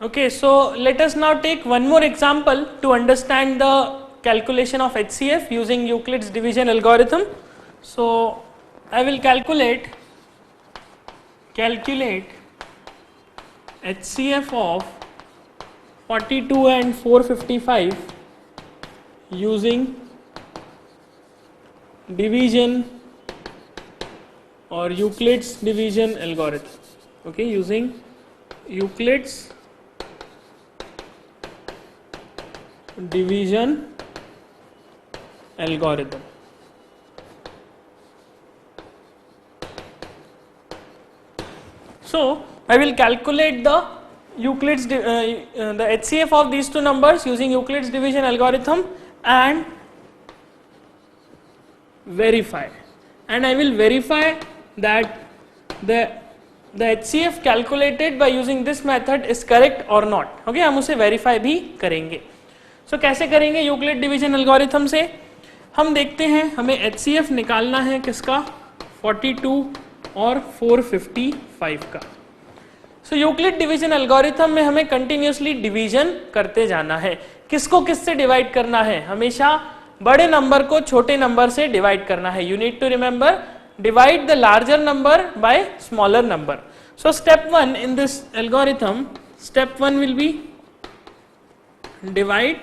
Okay, so let us now take one more example to understand the calculation of HCF using Euclid's division algorithm. So I will calculate HCF of 42 and 455 using division or Euclid's division algorithm. Okay, using Euclid's division algorithm. So I will calculate the Euclid's the HCF of these two numbers using Euclid's division algorithm and verify, and I will verify that the HCF calculated by using this method is correct or not. Okay, हम उसे verify भी करेंगे. So कैसे करेंगे Euclid division algorithm से? हम देखते हैं हमें HCF निकालना है किसका, 42 और 455 का. सो यूक्लिड डिवीजन एल्गोरिथम में हमें कंटिन्यूसली डिवीजन करते जाना है. किसको किससे डिवाइड करना है? हमेशा बड़े नंबर को छोटे नंबर से डिवाइड करना है. You need to remember, divide the larger number by smaller number. So step 1 in this algorithm, step 1 will be divide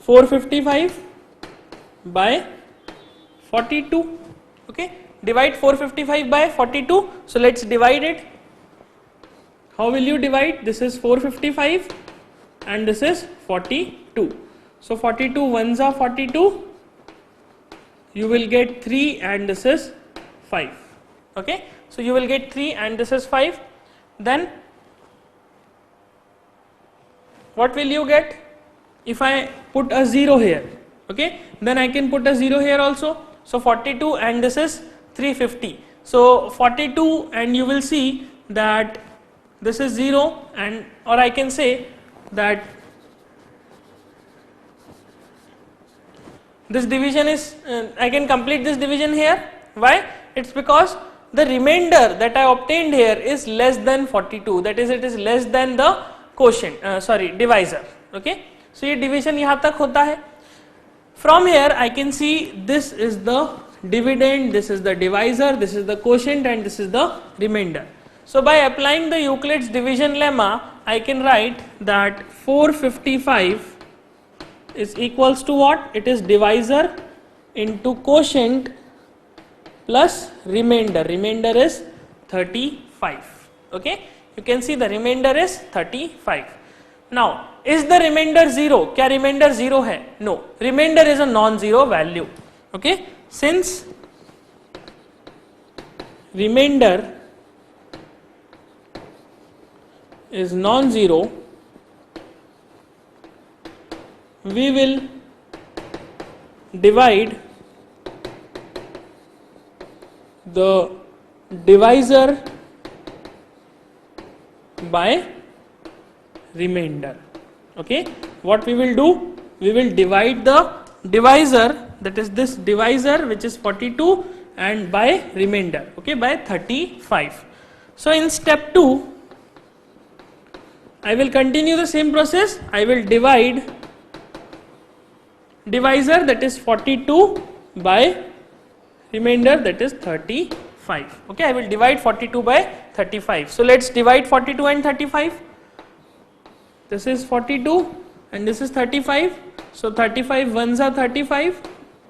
455 by 42. Okay, divide 455 by 42. So let's divide it. How will you divide? This is 455 and this is 42. So 42 ones are 42. You will get 3 and this is 5. Okay, so you will get 3 and this is 5. Then what will you get if I put a 0 here? Okay, then I can put a 0 here also. So 42 and this is 350. So 42 and you will see that this is 0, and or I can say that this division is, I can complete this division here. Why? It's because the remainder that I obtained here is less than 42, that is it is less than the quotient, divisor. Okay, so ये division यहाँ तक होता है. From here I can see this is the dividend, this is the divisor, this is the quotient and this is the remainder. So by applying the Euclid's division lemma, I can write that 455 is equals to what? It is divisor into quotient plus remainder. Remainder is 35. Okay, you can see the remainder is 35. Now is the remainder 0? क्या remainder 0 है? No, remainder is a non-zero value. Okay, since remainder is non-zero, we will divide the divisor by remainder. Okay, what we will do? We will divide the divisor, that is this divisor which is 42, and by remainder, okay, by 35. So in step 2 I will continue the same process. I will divide divisor, that is 42, by remainder, that is 35. Okay, I will divide 42 by 35. So let's divide 42 and 35. This is 42 and this is 35. So 35 ones are 35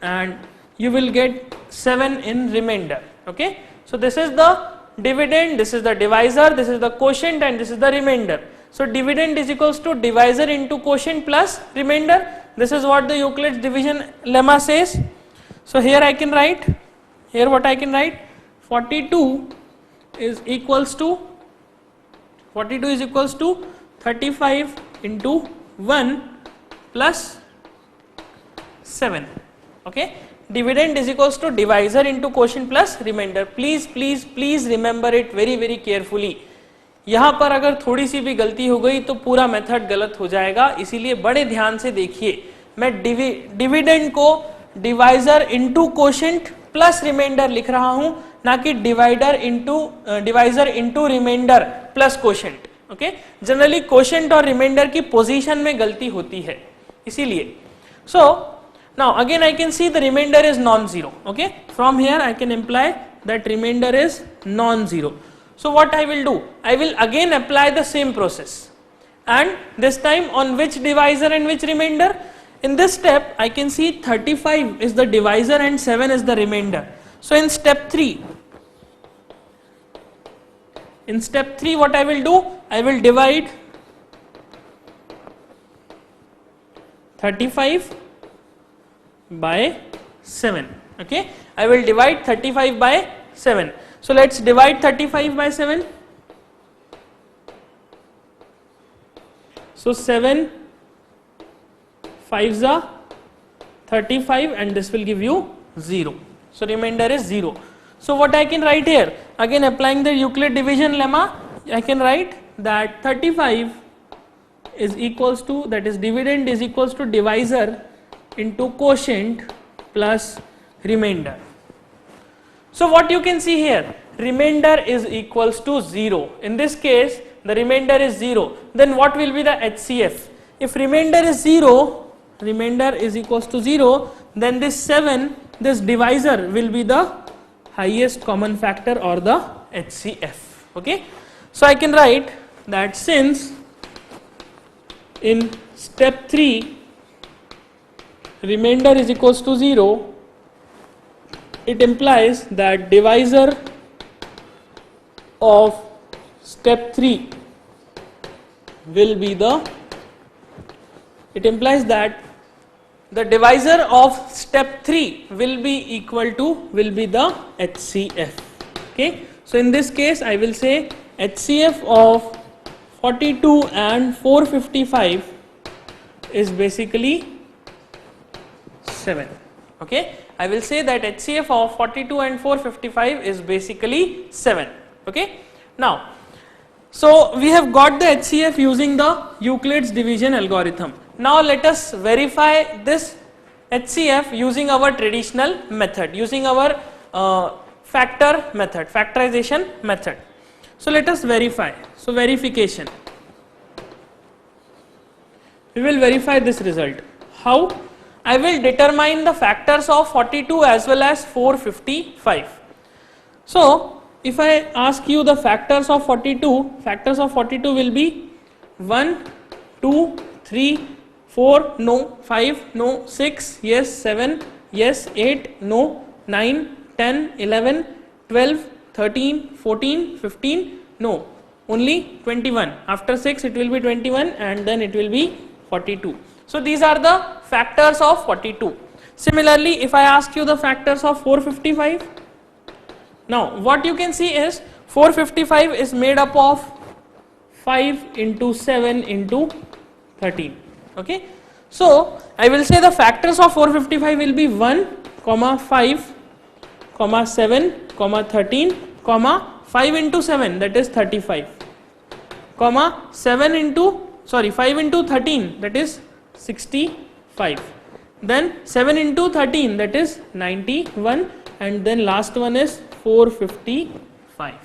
and you will get 7 in remainder. Okay, so this is the dividend, this is the divisor, this is the quotient and this is the remainder. So dividend is equals to divisor into quotient plus remainder. This is what the Euclid's division lemma says. So here I can write, here what I can write, 42 is equals to 35 into 1 plus 7. Okay, dividend is equals to divisor into quotient plus remainder. Please remember it very carefully. यहाँ पर अगर थोड़ी सी भी गलती हो गई तो पूरा मेथड गलत हो जाएगा, इसीलिए बड़े ध्यान से देखिए. मैं डिविडेंड को divisor into quotient plus remainder लिख रहा हूं, ना कि divisor into remainder plus quotient. Okay, generally quotient और रिमाइंडर की पोजीशन में गलती होती है, इसीलिए. So now again I can see the remainder is non zero. Okay, from here I can imply that remainder is non zero. So what I will do? I will again apply the same process, and this time on which divisor and which remainder? In this step I can see 35 is the divisor and 7 is the remainder. So in step 3 what I will do? I will divide 35 by 7. Okay, I will divide 35 by 7. So let's divide 35 by 7. So 7 5s are 35 and this will give you 0. So remainder is 0. So what I can write here? Again applying the Euclid division lemma, I can write that 35 is equals to, that is dividend is equals to divisor into quotient plus remainder. So what you can see here, remainder is equals to 0. In this case the remainder is 0. Then what will be the HCF? If remainder is 0, remainder is equals to 0, then this 7, this divisor will be the highest common factor or the HCF. Okay, so I can write that since in step 3 remainder is equals to 0, it implies that divisor of step 3 will be the, it implies that the divisor of step 3 will be equal to, will be the HCF. Okay, so in this case I will say HCF of 42 and 455 is basically 7. Okay, I will say that HCF of 42 and 455 is basically 7. Okay, now so we have got the HCF using the Euclid's division algorithm. Now let us verify this HCF using our traditional method, using our factor method, factorization method. So let us verify. So verification, we will verify this result. How? I will determine the factors of 42 as well as 455. So if I ask you the factors of 42, factors of 42 will be 1, 2, 3, 4, no, 5, no, 6, yes, 7, yes, 8, no, 9, 10, 11, 12, 13, 14, 15, no, only 21. After 6 it will be 21 and then it will be 42. So these are the factors of 42. Similarly, if I ask you the factors of 455, now what you can see is 455 is made up of 5 into 7 into 13. Okay, so I will say the factors of 455 will be 1, 5, 7, 13, 5 into 7, that is 35, 7 into, sorry, 5 into 13, that is 65, then 7 into 13, that is 91, and then last one is 455.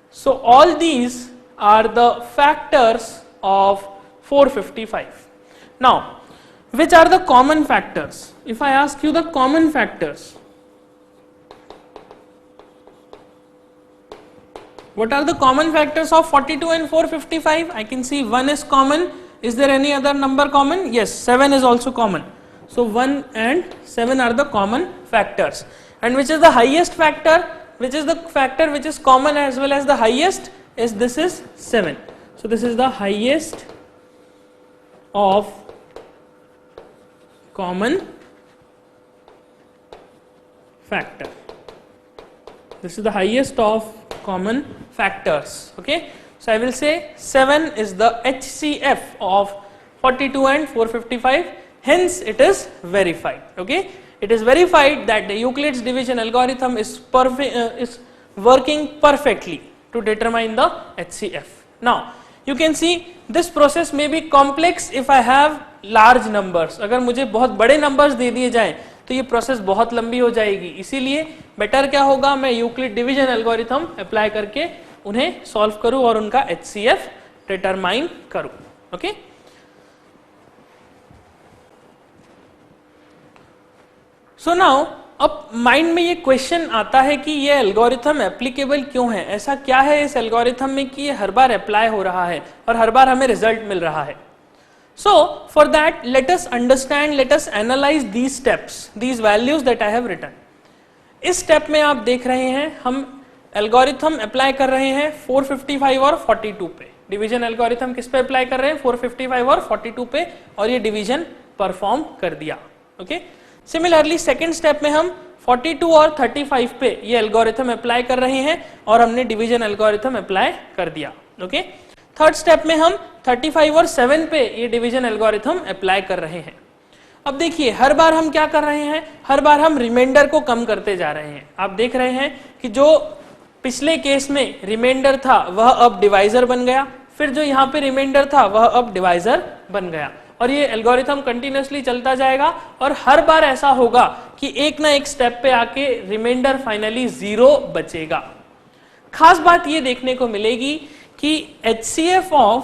So all these are the factors of 455. Now which are the common factors? If I ask you the common factors, what are the common factors of 42 and 455? I can see 1 is common. Is there any other number common? Yes, 7 is also common. So 1 and 7 are the common factors. And which is the highest factor? Which is the factor which is common as well as the highest? Is this is 7. So this is the highest of common factor. This is the highest of common factors. Okay, so I will say 7 is the HCF of 42 and 455, hence it is verified. Okay, it is verified that the Euclid's division algorithm is working perfectly to determine the HCF. Now you can see this process may be complex if I have large numbers. अगर मुझे बहुत बड़े numbers दे दिए जाएं तो ये process बहुत लंबी हो जाएगी। इसीलिए बेटर क्या होगा, मैं यूक्लिड डिवीजन एल्गोरिथम अप्लाई करके उन्हें सॉल्व करूं और उनका HCF डिटरमाइन करूं। ओके, सो नाउ अब माइंड में ये क्वेश्चन आता है कि ये एल्गोरिथम एप्लीकेबल क्यों है, ऐसा क्या है इस एल्गोरिथम में कि ये हर बार अप्लाई हो रहा है और हर बार हमें रिजल्ट मिल रहा है। So for that let us understand, let us analyse these steps, these values that I have written. इस स्टेप में आप देख रहे हैं हम एल्गोरिथम अप्लाई कर रहे हैं 455 और 42 पे। डिवीजन एल्गोरिथम किस पे अप्लाई कर रहे हैं, 455 और 42 पे, और ये डिवीजन परफॉर्म कर दिया। ओके, सिमिलरली सेकेंड स्टेप में हम 42 और 35 पे ये एल्गोरिथम अप्लाई कर रहे हैं और हमने डिवीजन एल्गोरिथम अप्लाई कर दिया। ओके, थर्ड स्टेप में हम 35 और 7 पे ये डिवीजन एल्गोरिथम अप्लाई कर रहे हैं। अब देखिए हर बार हम क्या कर रहे हैं, हर बार हम रिमाइंडर को कम करते जा रहे हैं। आप देख रहे हैं कि जो पिछले केस में रिमाइंडर था वह अब डिवाइजर बन गया, फिर जो यहाँ पे रिमाइंडर था वह अब डिवाइजर बन गया, और ये एल्गोरिथम कंटिन्यूअसली चलता जाएगा और हर बार ऐसा होगा कि एक ना एक स्टेप पे आके रिमाइंडर फाइनली 0 बचेगा। खास बात ये देखने को मिलेगी कि HCF of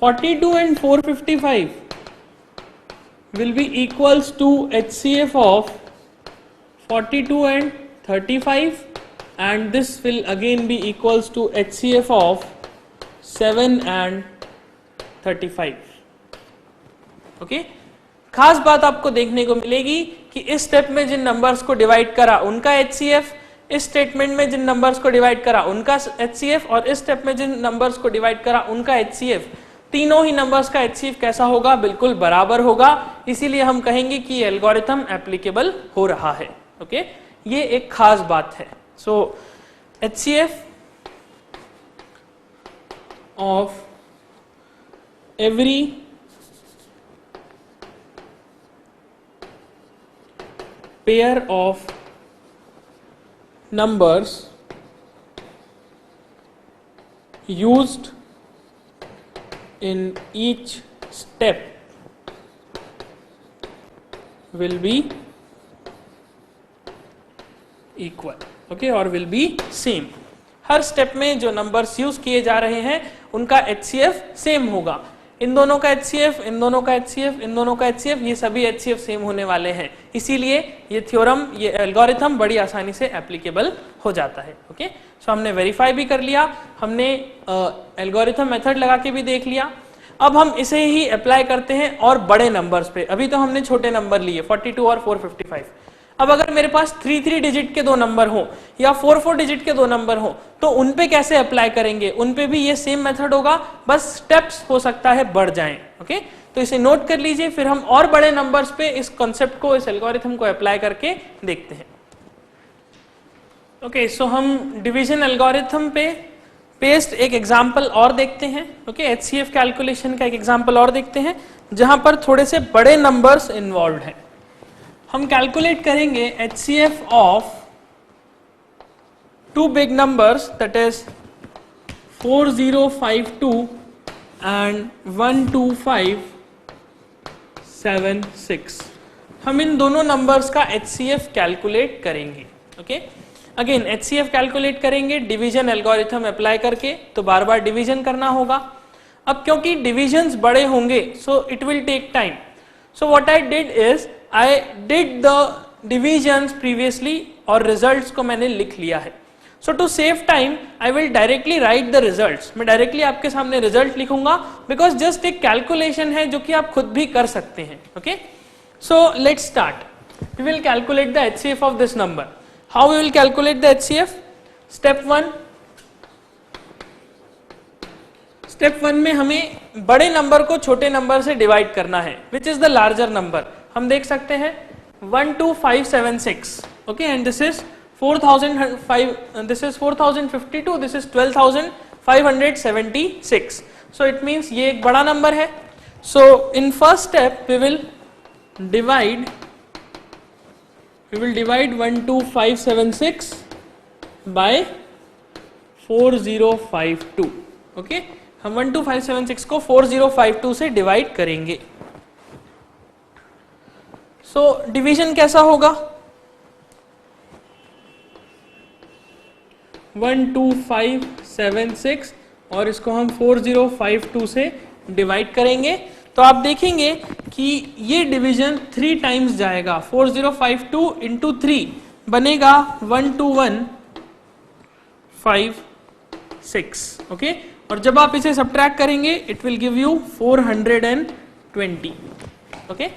42 and 455 will be equals to HCF of 42 and 35, and this will again be equals to HCF of 7 and 35। Okay, खास बात आपको देखने को मिलेगी कि इस स्टेप में जिन नंबर्स को डिवाइड करा उनका HCF, इस स्टेटमेंट में जिन नंबर्स को डिवाइड करा उनका HCF, और इस स्टेप में जिन नंबर्स को डिवाइड करा उनका HCF, तीनों ही नंबर्स का HCF कैसा होगा, बिल्कुल बराबर होगा। इसीलिए हम कहेंगे कि एल्गोरिथम एप्लीकेबल हो रहा है। ओके, ये एक खास बात है। सो HCF of every pair of numbers used in each step will be equal, okay, or will be same। Her step में जो नंबर्स यूज किए जा रहे हैं उनका HCF सेम होगा। इन दोनों का HCF, इन दोनों का HCF, इन दोनों का HCF, ये सभी HCF सेम होने वाले हैं। इसीलिए ये थ्योरम, ये एल्गोरिथम बड़ी आसानी से एप्लीकेबल हो जाता है। ओके, सो हमने वेरीफाई भी कर लिया, हमने एल्गोरिथम मेथड लगा के भी देख लिया। अब हम इसे ही अप्लाई करते हैं और बड़े नंबर्स पे। अभी तो हमने छोटे नंबर लिए 42 और 455। अब अगर मेरे पास 3 डिजिट के दो नंबर हो या 4 डिजिट के दो नंबर हो तो उन पे कैसे अप्लाई करेंगे, उन पे भी ये सेम मेथड होगा, बस स्टेप्स हो सकता है बढ़ जाएं। ओके, तो इसे नोट कर लीजिए, फिर हम और बड़े नंबर्स पे इस कॉन्सेप्ट को, इस एल्गोरिथम को अप्लाई करके देखते हैं। ओके, सो हम डिवीजन एल्गोरिथम पे पेस्ट एक एग्जाम्पल और देखते हैं। ओके, HCF कैलकुलेशन का एक एग्जाम्पल और देखते हैं जहां पर थोड़े से बड़े नंबर्स इन्वॉल्व हैं। हम कैलकुलेट करेंगे HCF of 2 big numbers, that is 4052 and 12576। हम इन दोनों नंबर्स का HCF कैलकुलेट करेंगे। ओके, अगेन HCF कैलकुलेट करेंगे डिवीजन एल्गोरिथम अप्लाई करके, तो बार बार डिवीजन करना होगा। अब क्योंकि डिविजन्स बड़े होंगे so it will take time, so what I did is I did the divisions previously और रिजल्ट्स को मैंने लिख लिया है। So to save time I will directly write the results. मैं डायरेक्टली आपके सामने रिजल्ट लिखूंगा बिकॉज जस्ट एक कैलकुलेशन है जो कि आप खुद भी कर सकते हैं। Okay, so let's start. We will calculate the HCF of this number. How we will calculate the HCF? Step 1, step 1 में हमें बड़े नंबर को छोटे नंबर से डिवाइड करना है, which is the larger number. हम देख सकते हैं 12576। Okay, and this is 4005, this is 4052, this is 12576। so it means ये एक बड़ा नंबर है। so in first step we will divide 12576 by 4052। Okay, हम 12576 को 4052 से डिवाइड करेंगे। सो डिवीजन कैसा होगा, 12576 और इसको हम 4052 से डिवाइड करेंगे तो आप देखेंगे कि ये डिवीजन 3 टाइम्स जाएगा। 4052 इंटू 3 बनेगा 12156, ओके। और जब आप इसे सब्ट्रैक्ट करेंगे it will give you 420, okay.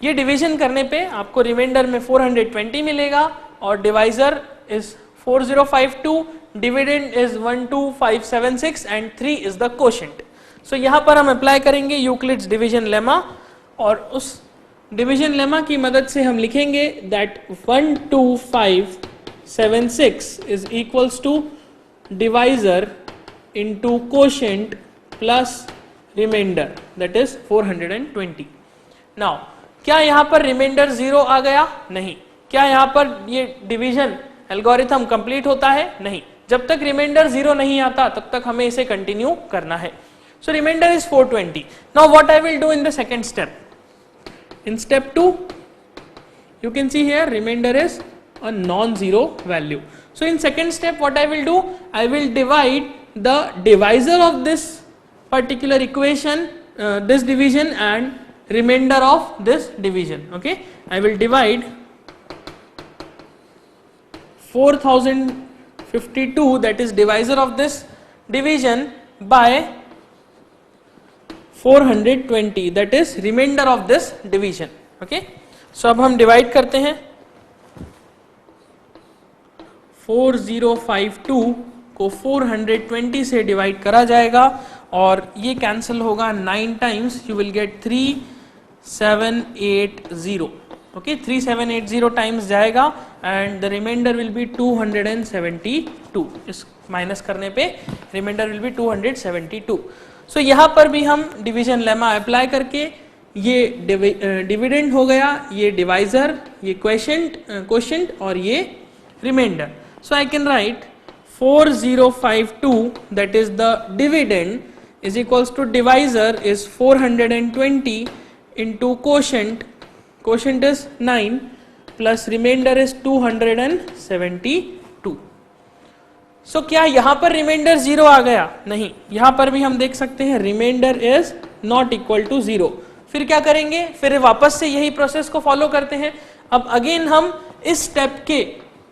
ये डिवीजन करने पे आपको रिमाइंडर में 420 मिलेगा और divisor is 4052, dividend is 12576 and 3 is the quotient. So यहां पर हम अप्लाई करेंगे यूक्लिड्स डिवीजन लेमा और उस डिवीजन लेमा की मदद से हम लिखेंगे that 12576 is equals to divisor into quotient plus remainder that is 420। Now क्या यहां पर रिमाइंडर 0 आ गया? नहीं। क्या यहां पर ये डिवीजन एल्गोरिथम कंप्लीट होता है? नहीं। जब तक रिमाइंडर 0 नहीं आता तब तक हमें इसे कंटिन्यू करना है। So remainder is 420. Now what I will do in the second step? In step 2, you can see here remainder is a non-zero value. So in second step what I will do? I will divide the divisor of this particular equation, this division and remainder of this division. Okay, I will divide 4052 that is divisor of this division by 420 that is remainder of this division. Okay, so अब हम divide करते हैं। 4052 को 420 से divide करा जाएगा और ये कैंसिल होगा 9 times, you will get 3780। Okay, 3780 times जाएगा and the remainder will be 272। इस माइनस करने पे रिमाइंडर विल बी 272। सो यहाँ पर भी हम डिवीजन लेमा अप्लाई करके ये डिविडेंड हो गया, ये डिवाइजर, ये क्वोशिएंट और ये remainder. So I can write 4052 that is the dividend is equals to divisor is 420 into quotient is 9 plus remainder is 272. सो क्या यहां पर रिमाइंडर 0 आ गया? नहीं। यहां पर भी हम देख सकते हैं remainder is not equal to 0। फिर क्या करेंगे? फिर वापस से यही प्रोसेस को फॉलो करते हैं। अब अगेन हम इस स्टेप के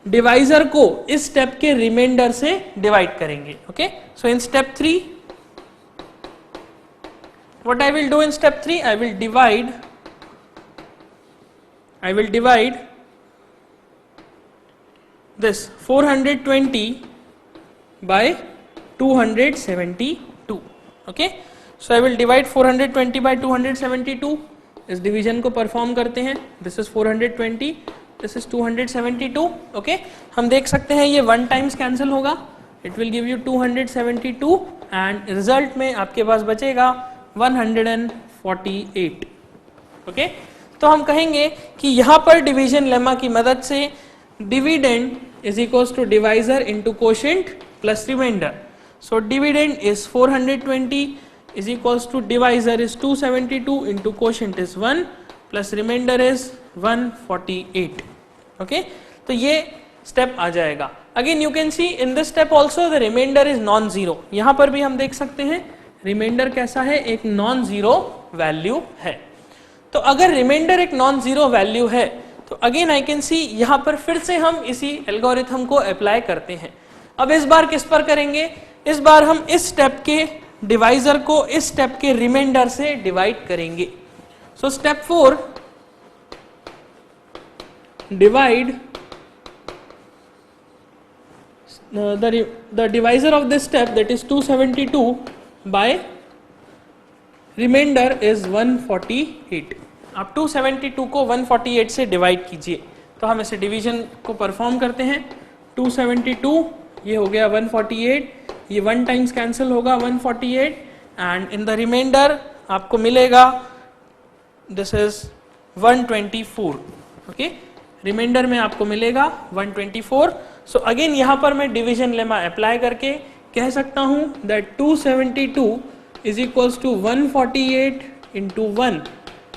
डिवाइजर को इस स्टेप के रिमाइंडर से डिवाइड करेंगे। Okay, so in step 3 what I will do in step 3, I will divide this 420 by 272. Okay, so I will divide 420 by 272. इस डिवीजन को परफॉर्म करते हैं। This is 420, this is 272. Okay, हम देख सकते हैं ये 1 टाइम्स कैंसिल होगा, it will give you 272 and result में आपके पास बचेगा 148. ओके, तो हम कहेंगे कि यहां पर डिवीजन लेमा की मदद से dividend is equals to divisor into quotient plus remainder. So dividend is 420 is equals to divisor is 272 into quotient is 1 plus remainder is 148. Okay, तो ये step आ जाएगा। Again you can see in this step also the remainder is non-zero. यहाँ पर भी हम देख सकते हैं remainder कैसा है, एक non-zero value है। तो अगर remainder एक non-zero value है तो अगेन आई कैन सी यहां पर फिर से हम इसी एल्गोरिथम को अप्लाई करते हैं। अब इस बार किस पर करेंगे? इस बार हम इस स्टेप के डिवाइजर को इस स्टेप के रिमाइंडर से डिवाइड करेंगे। So step 4, divide the divisor of this step that is 272 by remainder is 148। आप 272 को 148 से डिवाइड कीजिए। तो हम इसे डिवीजन को परफॉर्म करते हैं। 272 ये हो गया 148, ये 1 टाइम्स कैंसिल होगा 148 एंड इन द रिमाइंडर आपको मिलेगा दिस इज 124। ओके, रिमाइंडर में आपको मिलेगा 124। सो अगेन यहाँ पर मैं डिवीजन लेमा अप्लाई करके कह सकता हूँ that 272 is equals to 148 into 1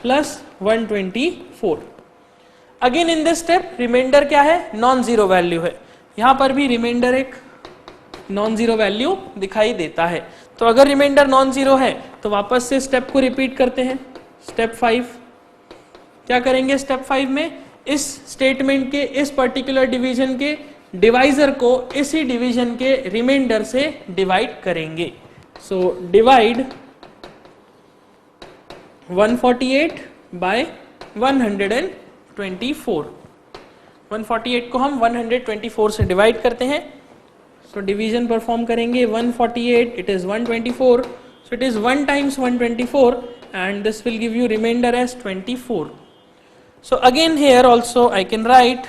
plus 124. Again in this step remainder क्या है, नॉन जीरो वैल्यू है, यहां पर भी रिमाइंडर एक नॉन जीरो वैल्यू दिखाई देता है। तो अगर रिमाइंडर नॉन जीरो है तो वापस से स्टेप को रिपीट करते हैं। स्टेप 5 क्या करेंगे, स्टेप 5 में इस स्टेटमेंट के इस पर्टिकुलर डिवीजन के डिवाइजर को इसी डिवीजन के रिमाइंडर से डिवाइड करेंगे। सो डिवाइड 148 बाय 124, 148 को हम 124 से डिवाइड करते हैं। सो डिवीजन परफॉर्म करेंगे, 148 it is 124, so it is 1 times 124 and this will give you remainder as 24. So again here also I can write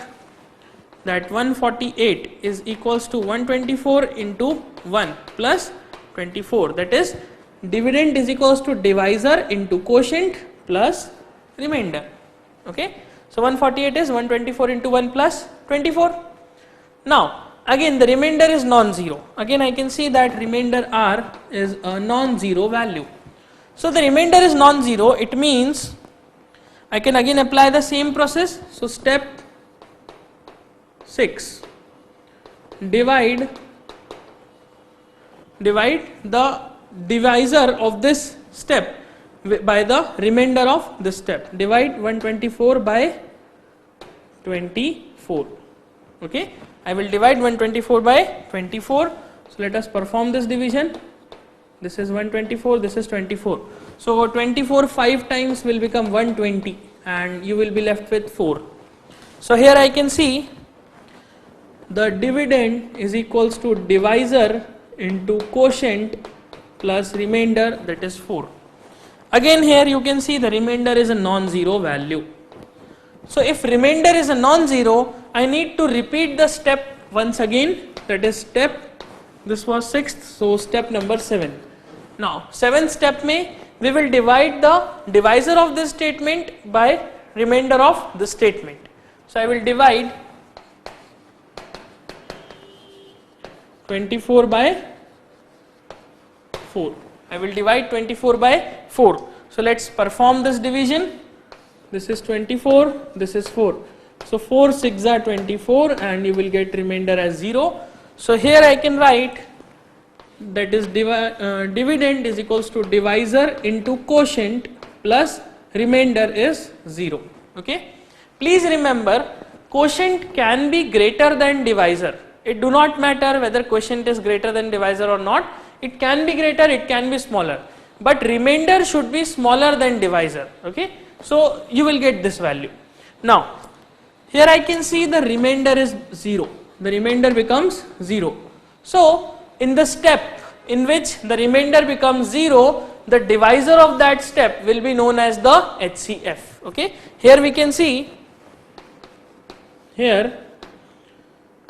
that 148 is equals to 124 into 1 plus 24, that is dividend is equals to divisor into quotient plus remainder. Okay, so 148 is 124 into 1 plus 24. Now again the remainder is non-zero, again I can see that remainder r is a non-zero value. So the remainder is non-zero, it means I can again apply the same process. So step 6, divide the divisor of this step by the remainder of this step. Divide 124 by 24. Okay, I will divide 124 by 24. So let us perform this division. This is 124, this is 24. So 24 5 times will become 120 and you will be left with 4. So here I can see the dividend is equals to divisor into quotient plus remainder, that is 4. Again here you can see the remainder is a non-zero value. So if remainder is a non-zero, I need to repeat the step once again, that is step, this was 6th, so step number 7. Now 7th step में we will divide the divisor of this statement by remainder of this statement. So I will divide 24 by 4. I will divide 24 by 4. So let's perform this division. This is 24, this is 4. So 4 6 are 24 and you will get remainder as 0. So here I can write that is dividend is equals to divisor into quotient plus remainder is 0. Okay, please remember quotient can be greater than divisor. It do not matter whether quotient is greater than divisor or not, it can be greater, it can be smaller, but remainder should be smaller than divisor. Okay, so you will get this value. Now here I can see the remainder is 0, the remainder becomes 0. So in the step in which the remainder becomes 0, the divisor of that step will be known as the HCF. Okay, here we can see, here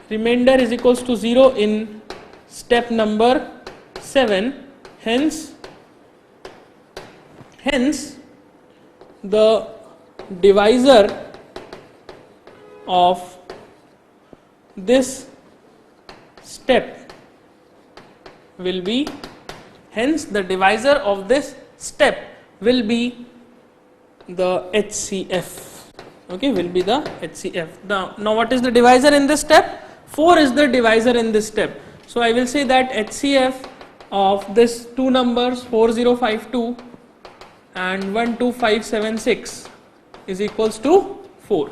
remainder is equals to 0 in step number 7, hence the divisor of this step will be, hence the divisor of this step will be the HCF. Okay, will be the HCF. Now what is the divisor in this step? 4 is the divisor in this step. So I will say that HCF of this two numbers 4052 and 12576 is equals to 4.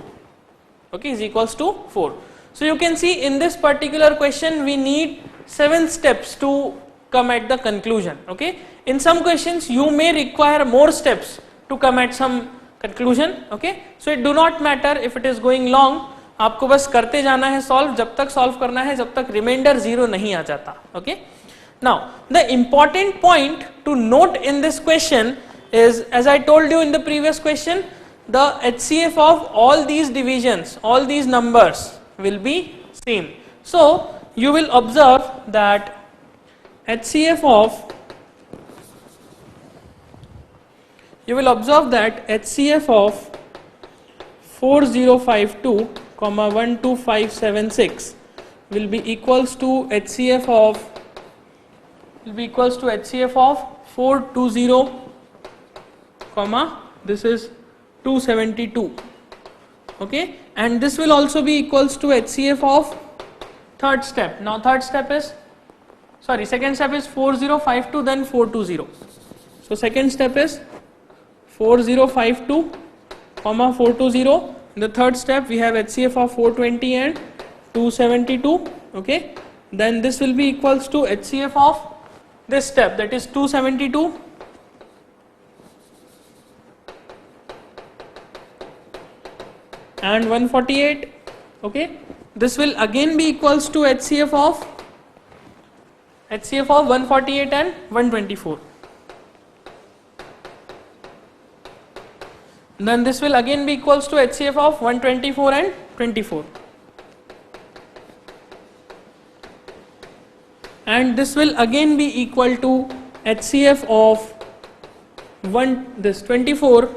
Okay, is equals to 4. So you can see in this particular question we need 7 steps to come at the conclusion. Okay, in some questions you may require more steps to come at some conclusion. Okay, so it do not matter if it is going long, आपको बस करते जाना है solve, जब तक solve करना है जब तक रिमाइंडर 0 नहीं आ जाता. Okay, now the important point to note in this question is, as I told you in the previous question, the HCF of all these divisions, all these numbers will be same. So you will observe that HCF of HCF of 4052 comma 12576 will be equals to HCF of 420 comma this is 272. Okay, and this will also be equals to HCF of third step. Now third step is, sorry, second step is 4052 then 420. So second step is 4052 comma 420. In the third step we have HCF of 420 and 272. Okay, then this will be equals to HCF of this step, that is 272 and 148. Okay, this will again be equals to HCF of 148 and 124. Then this will again be equals to HCF of 124 and 24. And this will again be equal to HCF of 24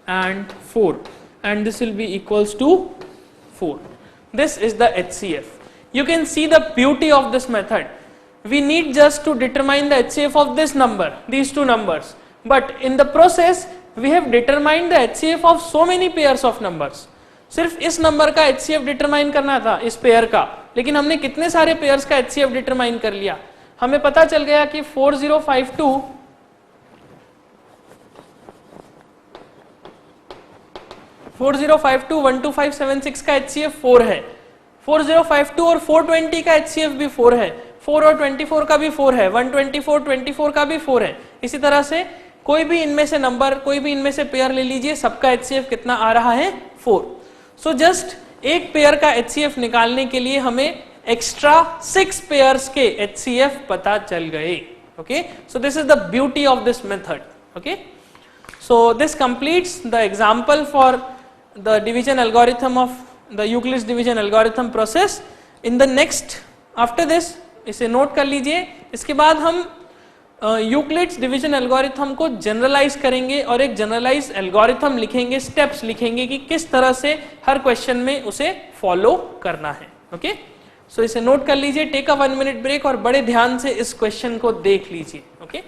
and 4, and this will be equals to 4. This is the HCF. You can see the beauty of this method. We need just to determine the HCF of this number, these two numbers, but in the process we have determined the HCF of so many pairs of numbers. सिर्फ इस number का HCF determine करना था, इस pair का, लेकिन हमने कितने सारे पेयर्स का HCF डिटरमाइन कर लिया. हमें पता चल गया कि 4052 12576 का HCF 4 है, 4052 और 420 का HCF भी 4 है, 4 और 24 का भी 4 है, 124 24 का भी 4 है. इसी तरह से कोई भी इनमें से नंबर, कोई भी इनमें से पेयर ले लीजिए, सबका HCF कितना आ रहा है 4. सो जस्ट एक पेयर का HCF निकालने के लिए हमें एक्स्ट्रा 6 पेयर्स के HCF पता चल गए. Okay, so this is the beauty of this method. Okay, so this completes the example for the division algorithm of the Euclid's division algorithm process. In the next after this, इसे note कर लीजिए, इसके बाद हम Euclid's division algorithm को generalise करेंगे और एक जनरलाइज एल्गोरिथम लिखेंगे, स्टेप्स लिखेंगे कि किस तरह से हर क्वेश्चन में उसे फॉलो करना है. ओके, सो इसे नोट कर लीजिए, टेक अ 1 मिनट ब्रेक और बड़े ध्यान से इस क्वेश्चन को देख लीजिए. ओके.